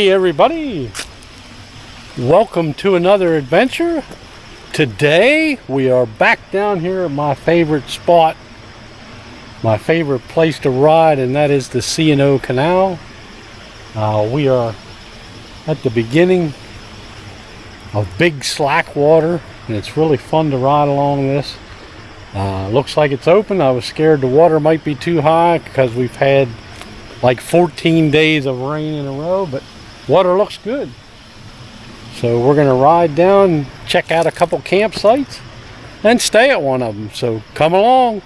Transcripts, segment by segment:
Hey everybody, welcome to another adventure. Today we are back down here at my favorite spot, my favorite place to ride, and that is the C&O Canal. We are at the beginning of Big Slackwater, and it's really fun to ride along this. Looks like it's open. I was scared the water might be too high because we've had like 14 days of rain in a row, but water looks good. So we're gonna ride down, check out a couple campsites, and stay at one of them. So come along.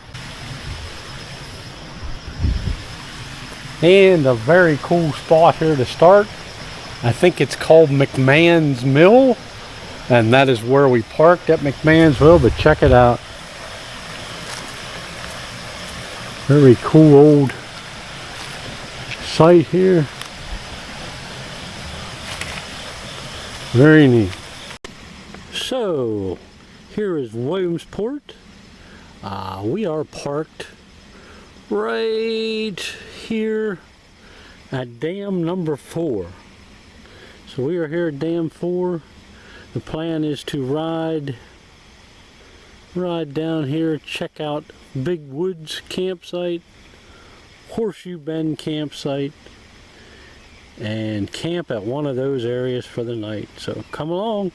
And a very cool spot here to start. I think it's called McMahon's Mill, and that is where we parked at McMahon's Mill, but check it out. Very cool old site here. Very neat. So here is Williamsport. We are parked right here at dam number 4. So we are here at dam 4. The plan is to ride down here, check out Big Woods campsite, Horseshoe Bend campsite, and camp at one of those areas for the night. So come along.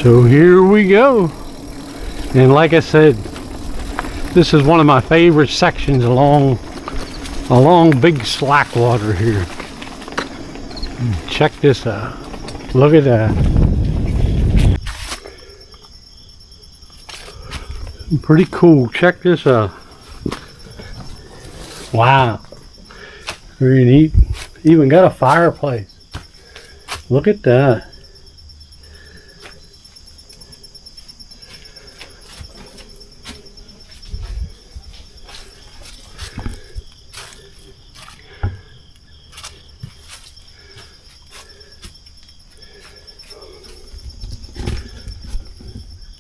So here we go. And like I said, this is one of my favorite sections along Big Slackwater here. Check this out. Look at that. Pretty cool. Check this out. Wow. Very neat. Even got a fireplace. Look at that.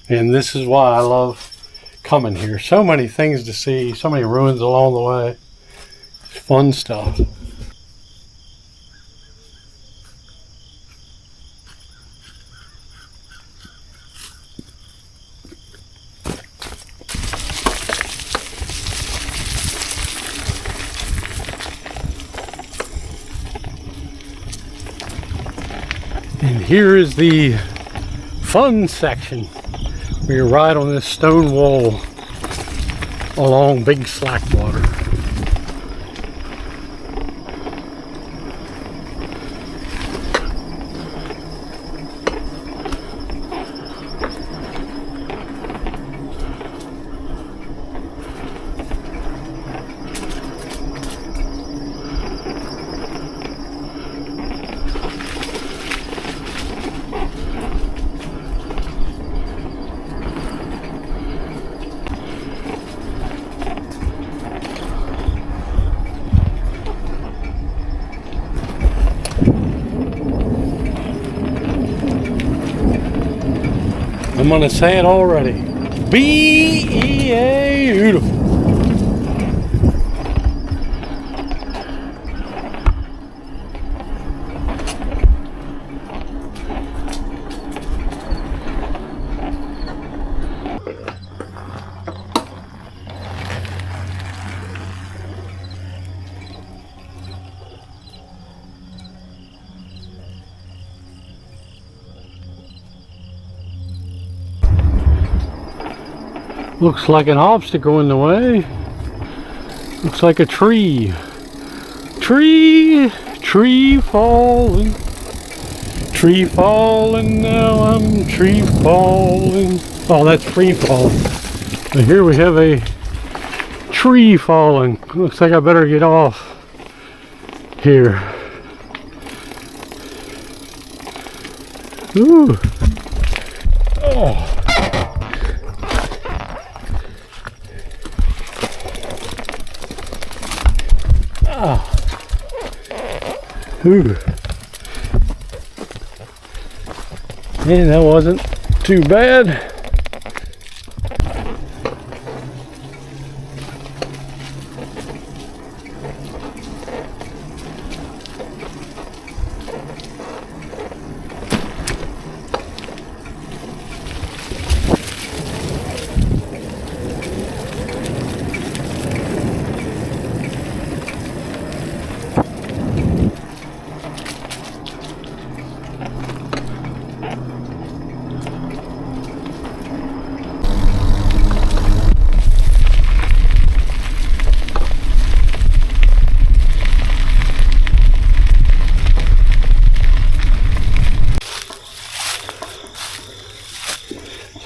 And this is why I love coming here. So many things to see, so many ruins along the way. Fun stuff. And here is the fun section. We ride on this stone wall along Big Slackwater. I'm gonna say it already. Beautiful. Looks like an obstacle in the way. Looks like a tree. Tree falling. Tree falling, now I'm tree falling. Oh, that's free falling. But here we have a tree falling. Looks like I better get off here. Ooh. Oh. Ooh. And that wasn't too bad.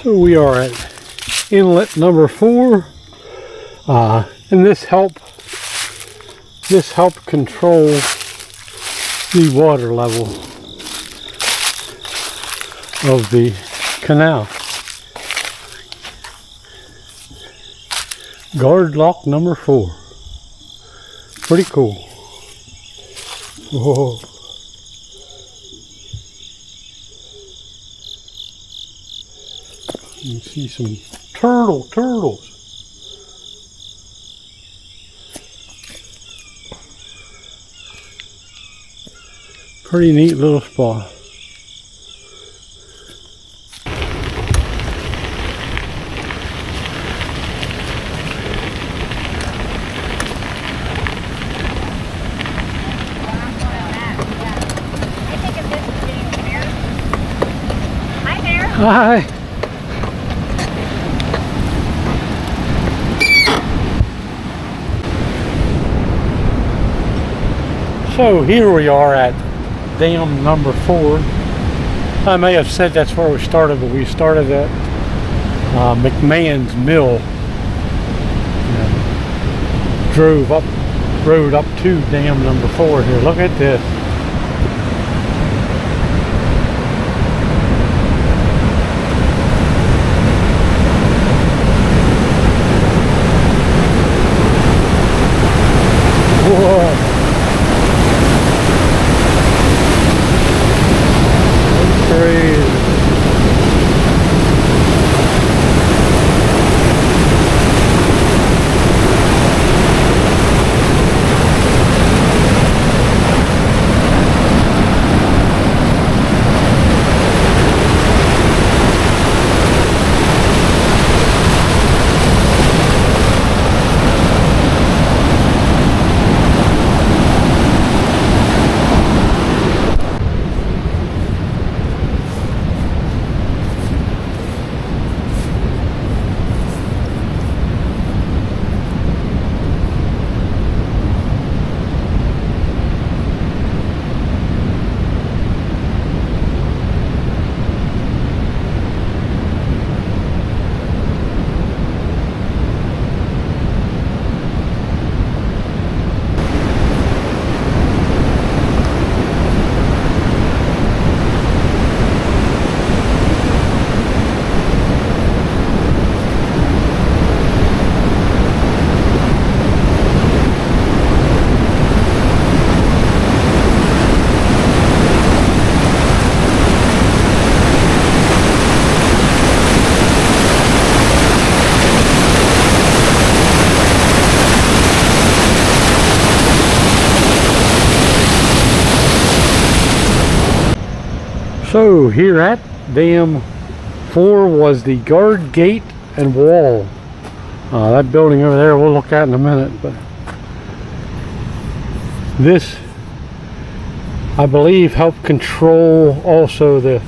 So we are at inlet number 4, and this helped control the water level of the canal. Guard lock number 4. Pretty cool. Whoa. You can see some turtles. Pretty neat little spot. Hi. So here we are at dam number 4. I may have said that's where we started, but we started at McMahon's Mill. And rode up to dam number 4 here. Look at this. Whoa. So here at dam 4 was the guard gate and wall. That building over there we'll look at in a minute, but this I believe helped control also the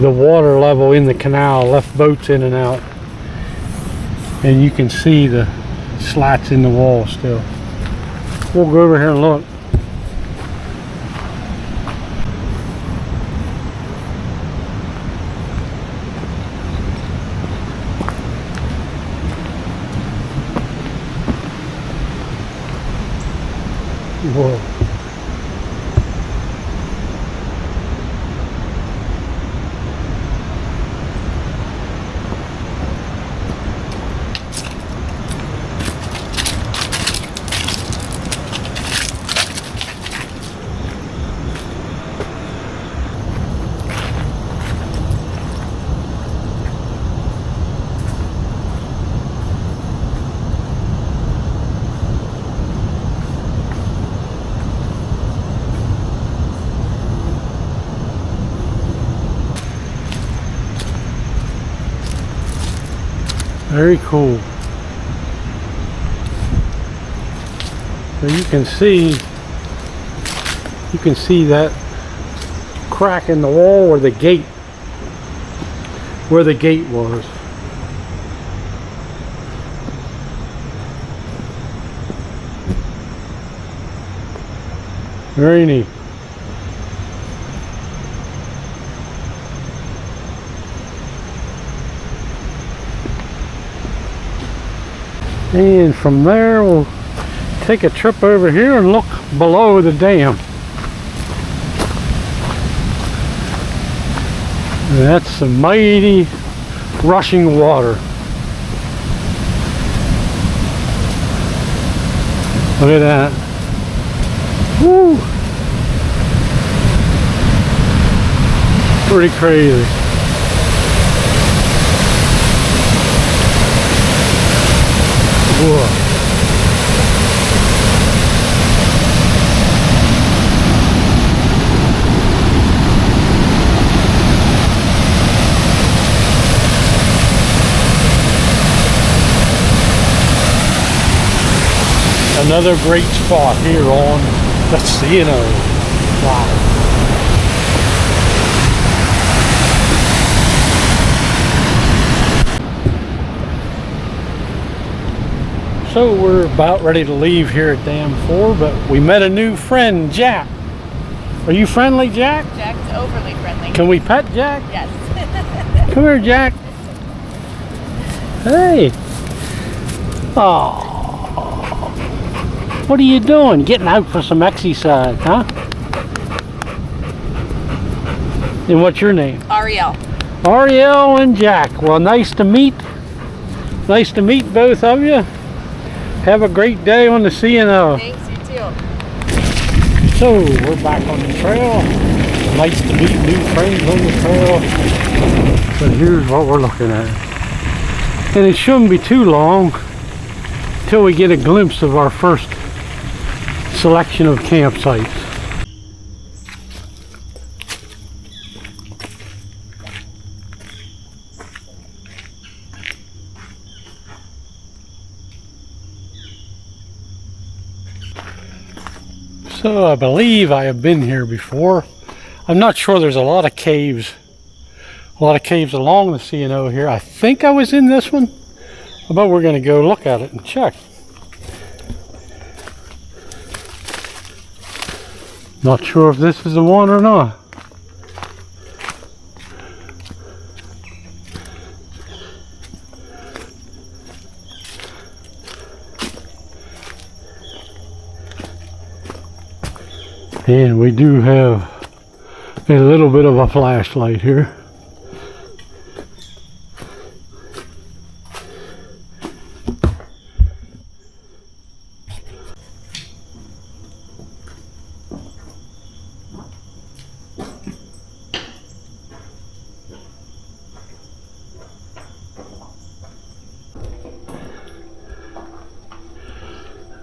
water level in the canal, left boats in and out, and you can see the slats in the wall still. We'll go over here and look. Whoa. Very cool. So you can see that crack in the wall where the gate was. Very neat. And from there we'll take a trip over here and look below the dam. And that's some mighty rushing water. Look at that. Woo! Pretty crazy. Whoa. Another great spot here on the C&O. Wow. So we're about ready to leave here at Dam 4, but we met a new friend, Jack. Are you friendly, Jack? Jack's overly friendly. Can we pet Jack? Yes. Come here, Jack. Hey. Oh. What are you doing? Getting out for some exercise, huh? And what's your name? Ariel. Ariel and Jack. Well, nice to meet. Nice to meet both of you. Have a great day on the C&O. Thanks, you too. So, we're back on the trail. Nice to meet new friends on the trail. But here's what we're looking at. And it shouldn't be too long until we get a glimpse of our first selection of campsites. So I believe I have been here before. I'm not sure. There's a lot of caves along the C&O here. I think I was in this one, but we're going to go look at it and check. Not sure if this is the one or not. And we do have a little bit of a flashlight here.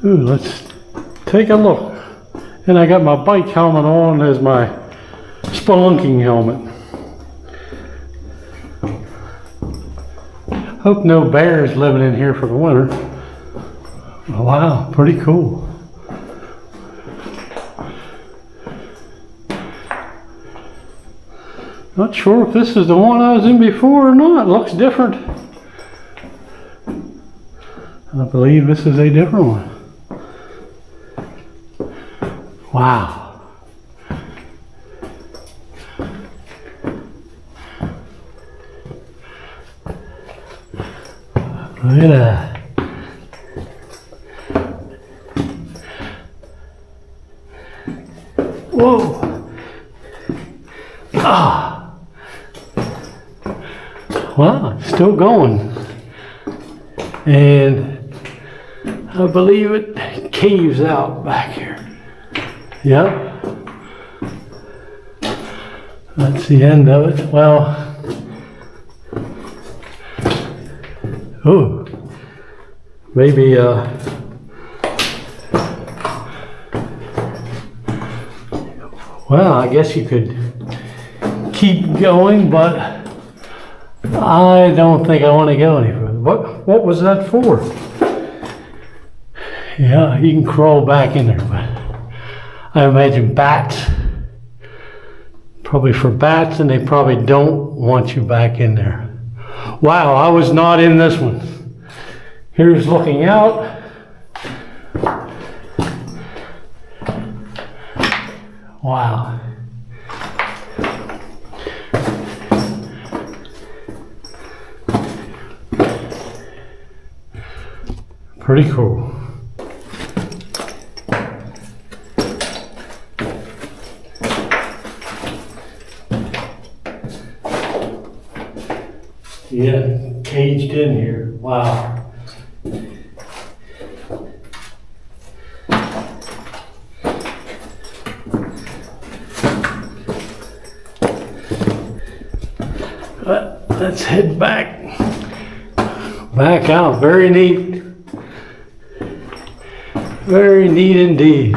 Ooh, let's take a look. And I got my bike helmet on as my spelunking helmet. Hope no bears living in here for the winter. Oh, wow, pretty cool. Not sure if this is the one I was in before or not. It looks different. I believe this is a different one. Wow. Look at that. Whoa. Ah. Wow, it's still going. And I believe it caves out back here. Yep. That's the end of it. Well, oh, maybe well, I guess you could keep going, but I don't think I want to go any further. what was that for? Yeah, you can crawl back in there, but I imagine bats. Probably for bats, and they probably don't want you back in there. Wow, I was not in this one. Here's looking out. Wow. Pretty cool. Yeah, caged in here. Wow. Let's head back out. Very neat. Very neat indeed.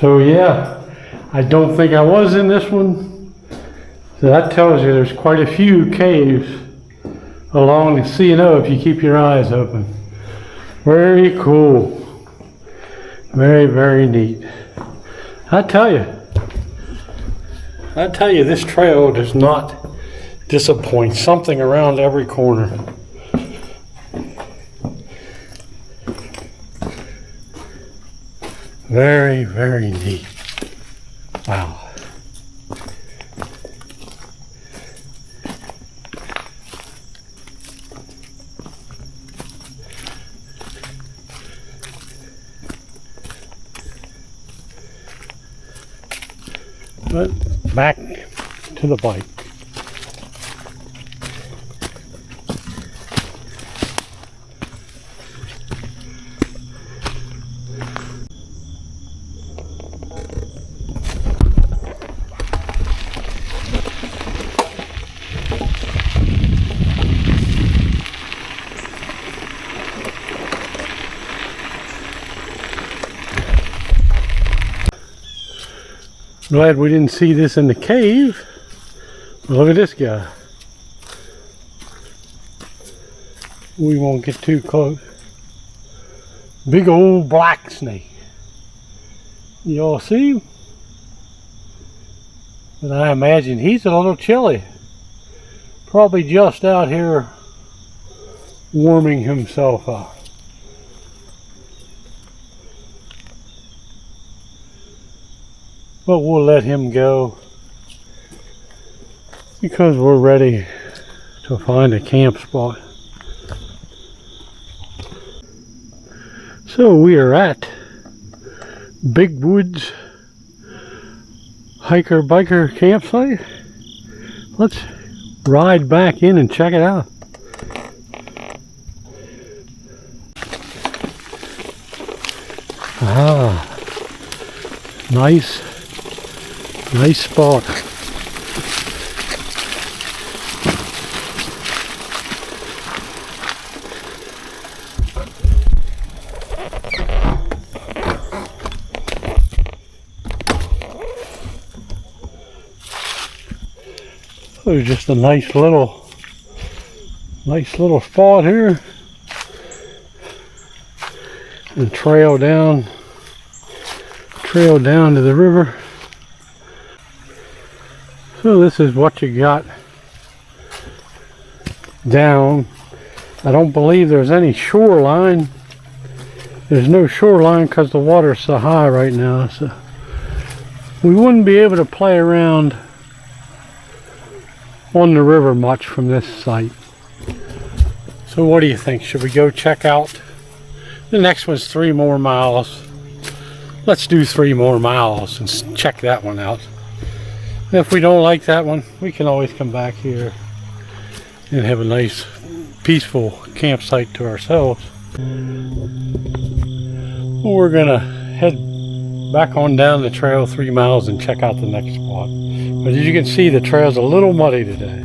So yeah, I don't think I was in this one. So that tells you there's quite a few caves along the C&O if you keep your eyes open. Very cool. Very, very neat. I tell you, this trail does not disappoint. Something around every corner. Very, very neat. Wow. But back to the bike. Glad we didn't see this in the cave. Look at this guy. We won't get too close. Big old black snake. Y'all see him? But I imagine he's a little chilly. Probably just out here warming himself up. But we'll let him go because we're ready to find a camp spot. So we are at Big Woods hiker biker campsite. Let's ride back in and check it out. Ah, nice spot. There's just a nice little spot here. And trail down to the river. So this is what you got down. I don't believe there's any shoreline. There's no shoreline because the water's so high right now. So we wouldn't be able to play around on the river much from this site. So what do you think? Should we go check out The next one's 3 more miles. Let's do 3 more miles and check that one out. If we don't like that one, we can always come back here and have a nice, peaceful campsite to ourselves. We're gonna head back on down the trail 3 miles and check out the next spot. But as you can see, the trail's a little muddy today.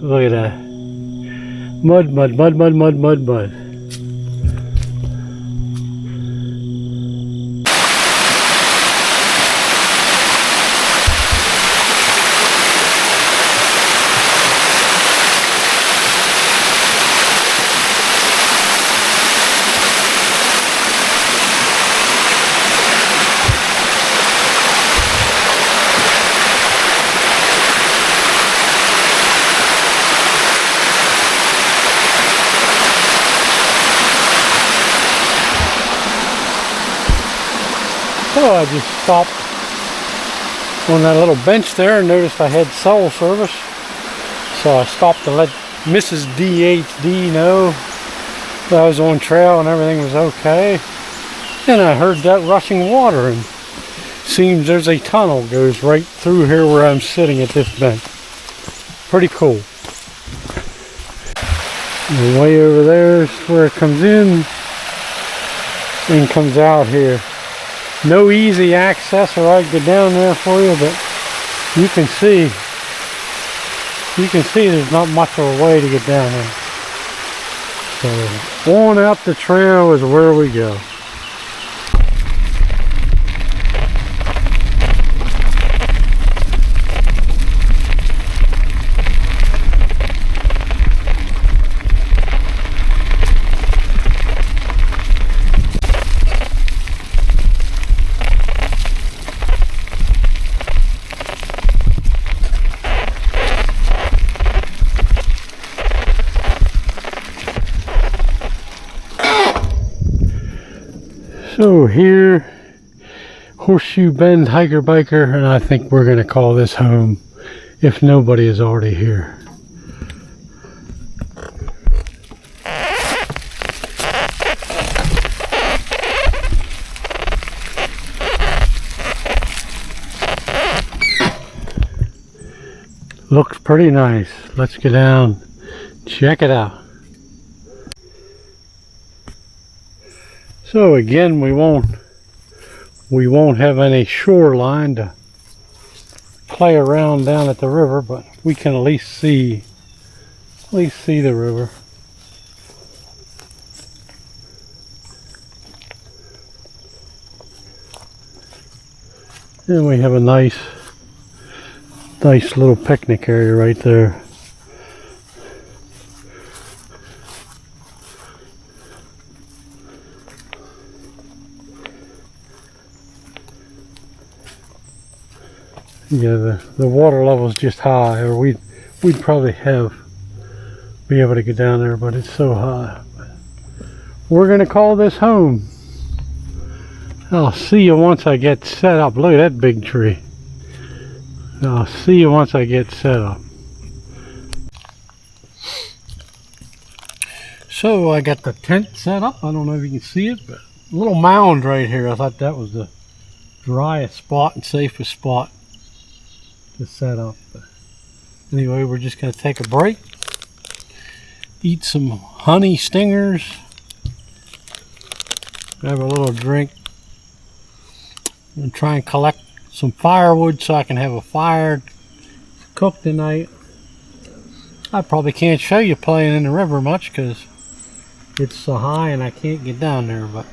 Look at that. Mud, mud, mud, mud, mud, mud, mud. So I just stopped on that little bench there and noticed I had cell service. So I stopped to let Mrs. DHD know that I was on trail and everything was okay. And I heard that rushing water, and seems there's a tunnel goes right through here where I'm sitting at this bench. Pretty cool. And way over there is where it comes in and comes out here. No easy access, or I'd go down there for you, but you can see there's not much of a way to get down there. So on out the trail is where we go. So here, Horseshoe Bend Hiker Biker, and I think we're going to call this home if nobody is already here. Looks pretty nice. Let's go down, check it out. So again, we won't have any shoreline to play around down at the river, but we can at least see the river. And we have a nice little picnic area right there. Yeah, the water level's just high, or we'd probably be able to get down there, but it's so high. We're gonna call this home. I'll see you once I get set up. Look at that big tree. I'll see you once I get set up. So I got the tent set up. I don't know if you can see it, but a little mound right here. I thought that was the driest spot and safest spot to set up. But anyway, we're just going to take a break, eat some honey stingers, have a little drink, and try and collect some firewood so I can have a fire to cook tonight. I probably can't show you playing in the river much because it's so high and I can't get down there, but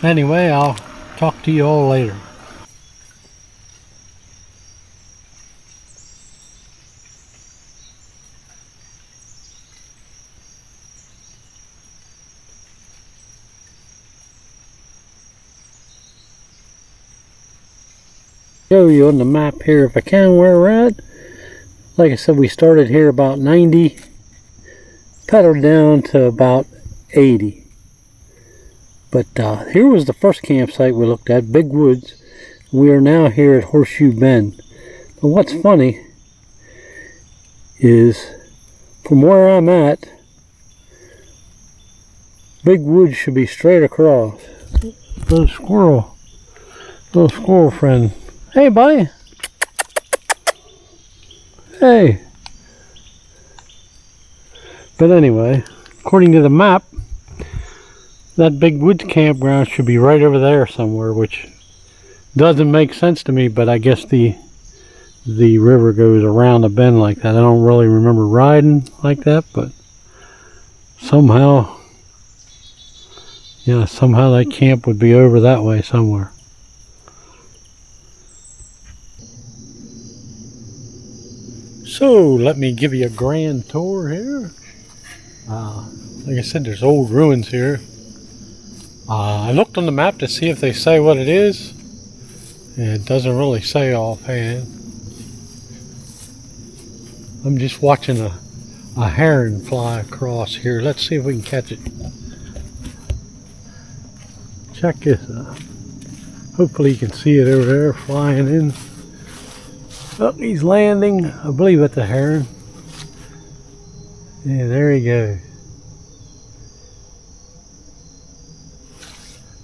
anyway, I'll talk to you all later. Show you on the map here if I can where we're at. Like I said, we started here about 90, pedaled down to about 80. But here was the first campsite we looked at, Big Woods. We are now here at Horseshoe Bend. But what's funny is from where I'm at, Big woods should be straight across. Little squirrel friend. Hey, buddy. Hey. But anyway, according to the map, that big woods campground should be right over there somewhere, which doesn't make sense to me, but I guess the river goes around a bend like that. I don't really remember riding like that, but somehow, yeah, somehow that camp would be over that way somewhere. So let me give you a grand tour here. Like I said, there's old ruins here. I looked on the map to see if they say what it is. It doesn't really say offhand. I'm just watching a heron fly across here. Let's see if we can catch it. Check this out. Hopefully you can see it over there flying in. Oh, he's landing. I believe that's a heron. Yeah, there he goes.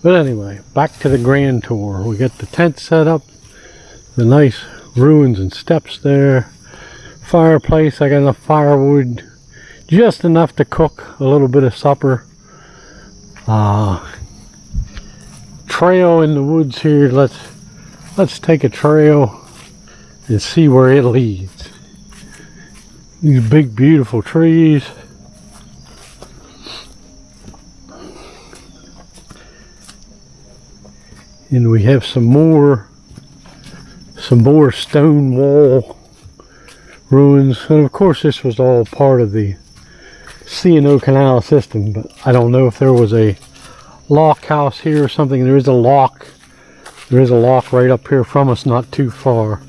But anyway, back to the grand tour. We got the tent set up, the nice ruins and steps there, fireplace. I got enough firewood, just enough to cook a little bit of supper. Trail in the woods here. Let's take a trail and see where it leads. These big beautiful trees. And we have some more stone wall ruins. And of course this was all part of the C&O Canal system, but I don't know if there was a lock house here or something. There is a lock right up here from us, not too far.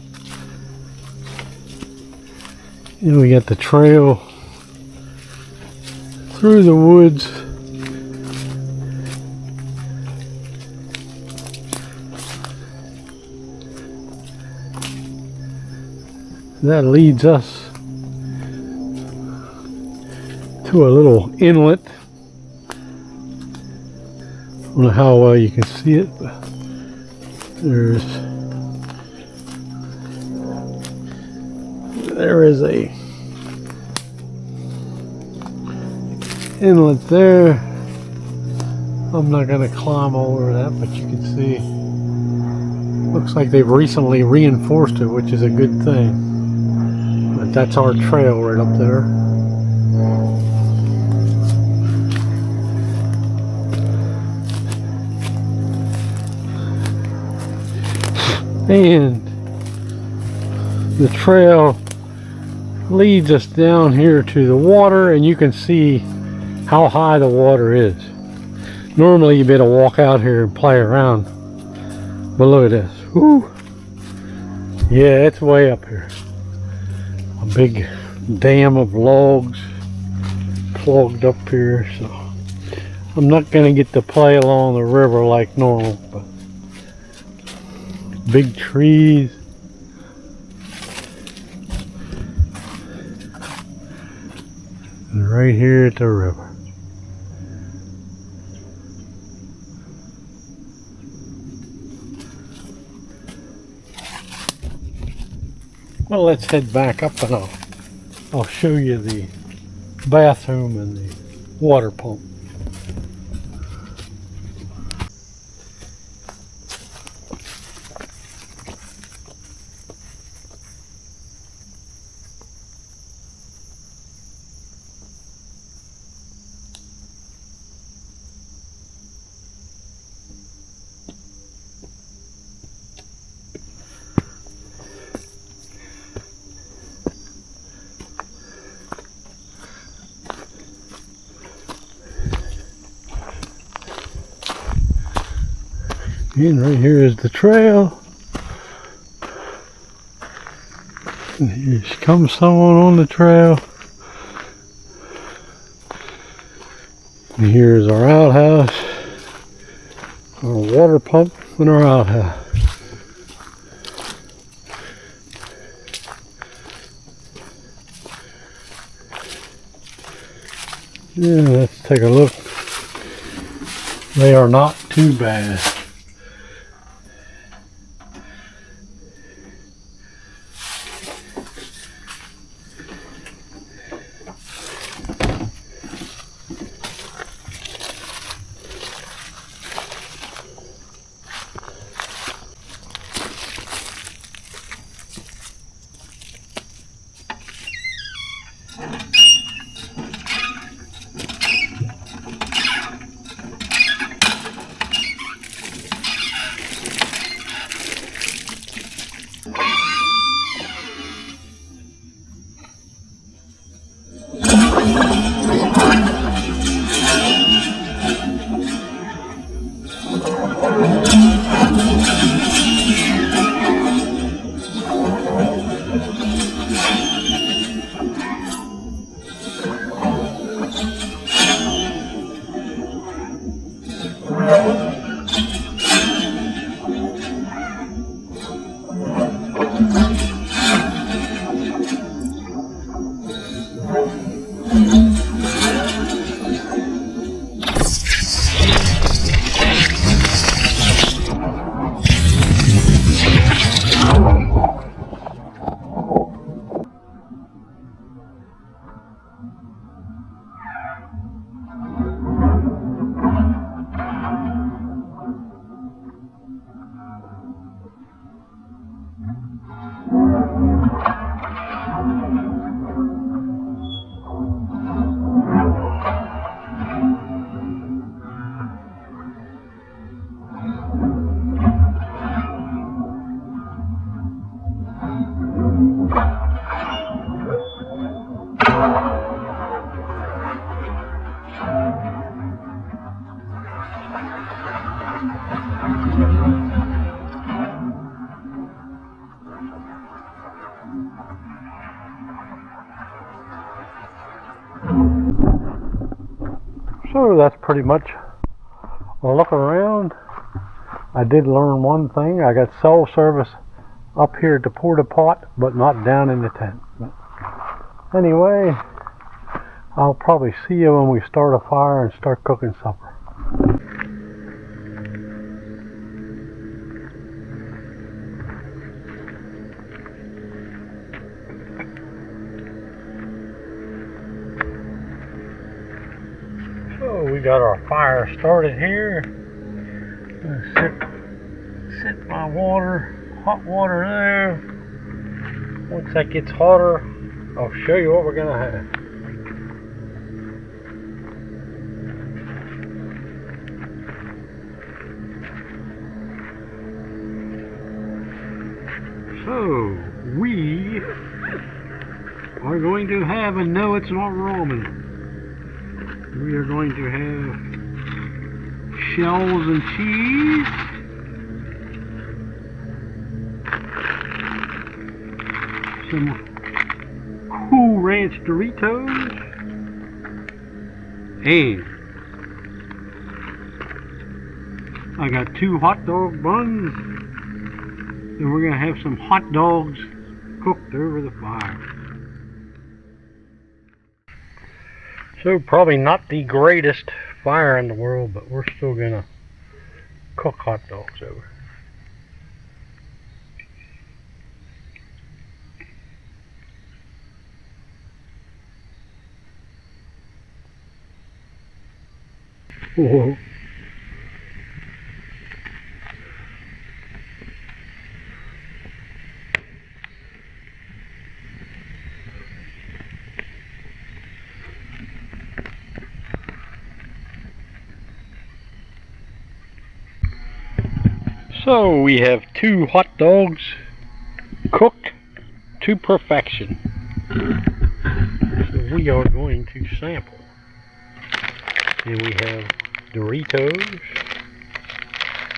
And we got the trail through the woods. That leads us to a little inlet. I don't know how well you can see it, but there is a inlet there. I'm not going to climb over that, but you can see looks like they've recently reinforced it, which is a good thing. But that's our trail right up there. And the trail leads us down here to the water, and you can see how high the water is. Normally you better walk out here and play around, but look at this. Woo. Yeah, it's way up here. A big dam of logs plugged up here, so I'm not gonna get to play along the river like normal, but big trees. And right here at the river. Well, let's head back up and I'll show you the bathroom and the water pump. And right here is the trail. And here comes someone on the trail. And here's our outhouse, our water pump, and our outhouse. Yeah, let's take a look They are not too bad. So that's pretty much a look around. I did learn one thing. I got cell service up here at the porta pot, but not down in the tent. But anyway, I'll probably see you when we start a fire and start cooking supper. So we got our fire started here. Sit my water, hot water there. Once that gets hotter, I'll show you what we're gonna have. So we are going to have, and no, it's not ramen. We are going to have shells and cheese, some Cool Ranch Doritos, and I got 2 hot dog buns, and we're going to have some hot dogs cooked over the fire. So probably not the greatest fire in the world, but we're still going to cook hot dogs over. Whoa. So we have 2 hot dogs cooked to perfection. So we are going to sample. And we have Doritos.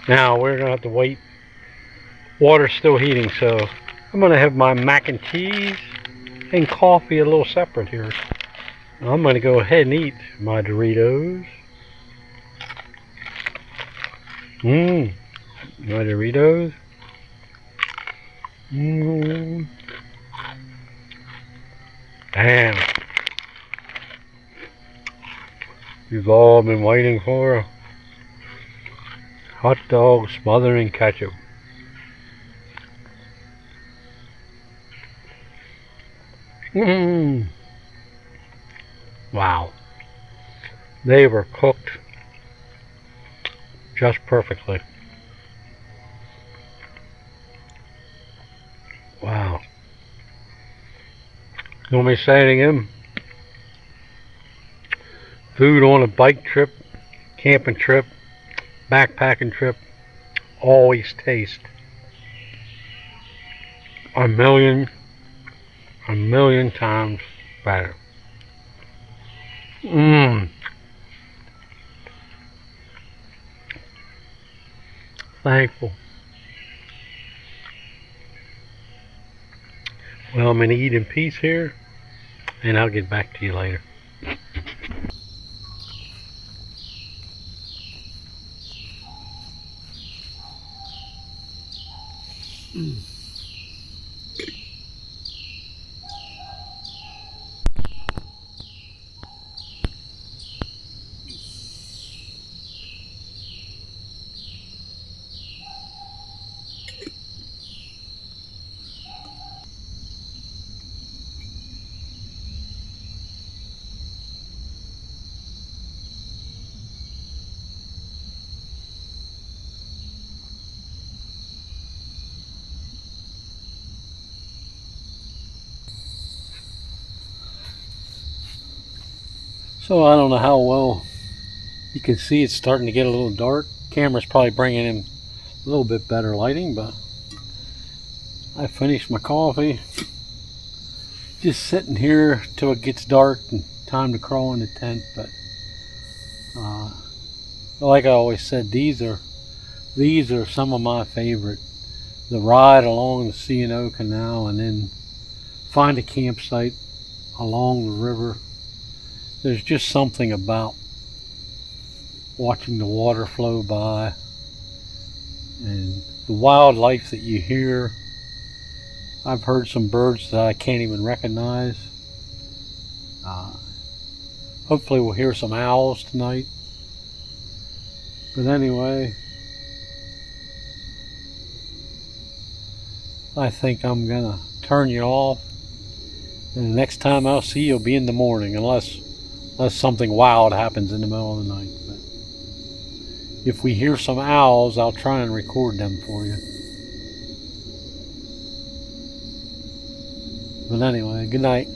Now we're going to have to wait. Water's still heating, so I'm going to have my mac and cheese and coffee a little separate here. I'm going to go ahead and eat my Doritos. My Doritos. Damn. You've all been waiting for. Hot dog smothered in ketchup. Mmm. Wow. They were cooked just perfectly. Wow. You want me to say it again? Food on a bike trip, camping trip, backpacking trip, always taste a million times better. Mmm. Thankful. Well, I'm gonna eat in peace here, and I'll get back to you later. So I don't know how well you can see. It's starting to get a little dark. Camera's probably bringing in a little bit better lighting, but I finished my coffee. Just sitting here till it gets dark and time to crawl in the tent. But like I always said, these are some of my favorite. The ride along the C&O Canal, and then find a campsite along the river. There's just something about watching the water flow by and the wildlife that you hear. I've heard some birds that I can't even recognize. Hopefully we'll hear some owls tonight. But anyway, I think I'm gonna turn you off, and the next time I'll see you will be in the morning, unless something wild happens in the middle of the night. But if we hear some owls, I'll try and record them for you. But anyway, good night.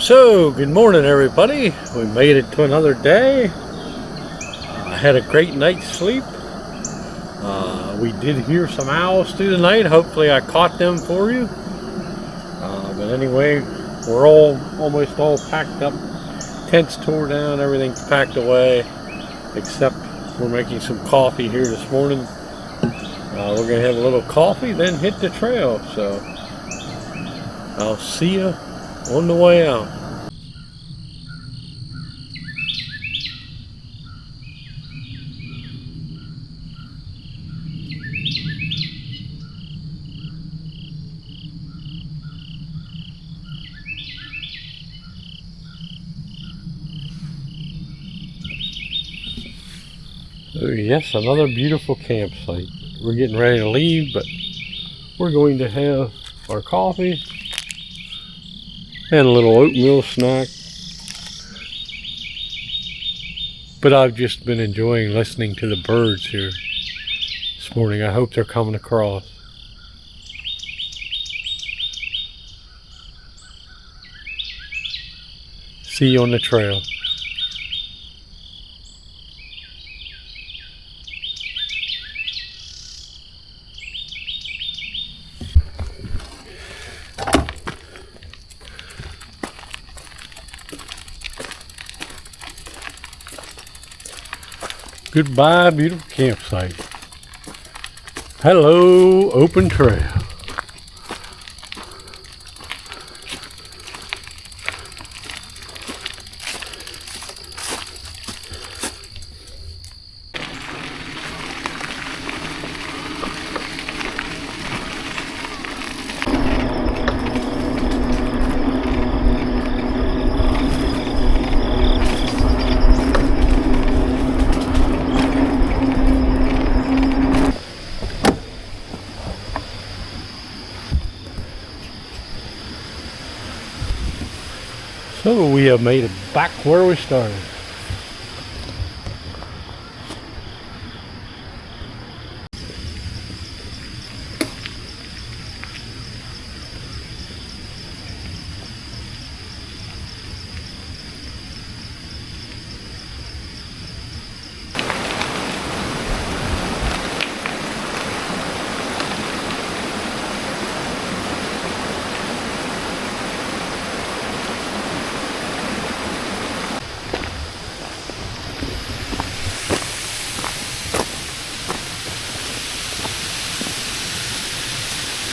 So, good morning everybody. We made it to another day. I had a great night's sleep. We did hear some owls through the night. Hopefully I caught them for you. But anyway, we're almost all packed up. Tents tore down, everything's packed away. Except we're making some coffee here this morning. We're gonna have a little coffee, then hit the trail. So I'll see you on the way out. Oh yes, another beautiful campsite. We're getting ready to leave, but we're going to have our coffee and a little oatmeal snack. But I've just been enjoying listening to the birds here this morning. I hope they're coming across. See you on the trail. Goodbye, beautiful campsite. Hello, open trail. So we have made it back where we started.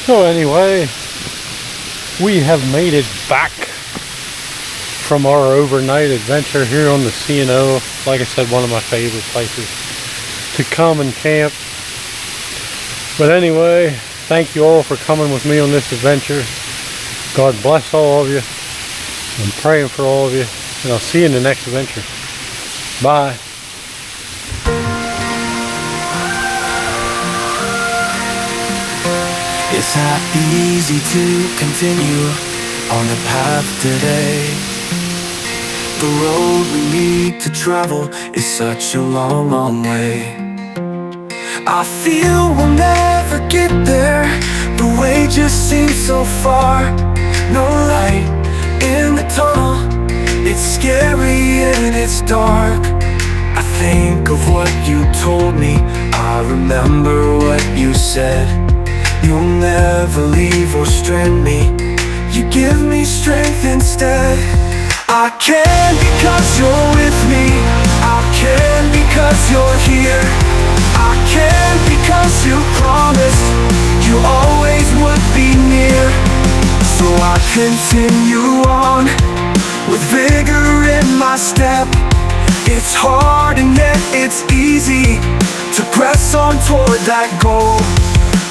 So anyway, we have made it back from our overnight adventure here on the C&O. Like I said, one of my favorite places to come and camp. But anyway, thank you all for coming with me on this adventure. God bless all of you. I'm praying for all of you, and I'll see you in the next adventure. Bye. It's not easy to continue on the path today. The road we need to travel is such a long, long way. I feel we'll never get there. The way just seems so far. No light in the tunnel. It's scary and it's dark. I think of what you told me. I remember what you said. You'll never leave or strand me. You give me strength instead. I can because you're with me. I can because you're here. I can because you promised you always would be near. So I continue on with vigor in my step. It's hard and yet it's easy to press on toward that goal.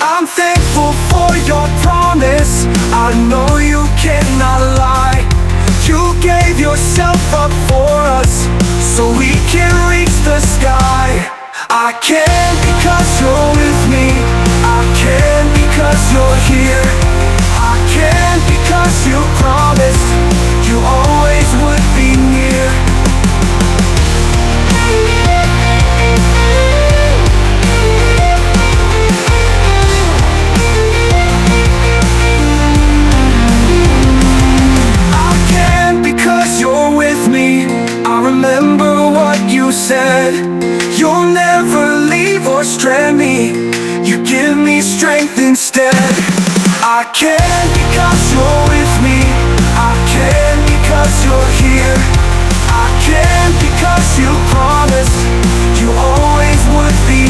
I'm thankful for your promise. I know you cannot lie. You gave yourself up for us so we can reach the sky. I can because you're with me. I can because you're here. I can because you promised you always would be near. strand me, you give me strength instead. I can because you're with me, I can because you're here, I can because you promised you always would be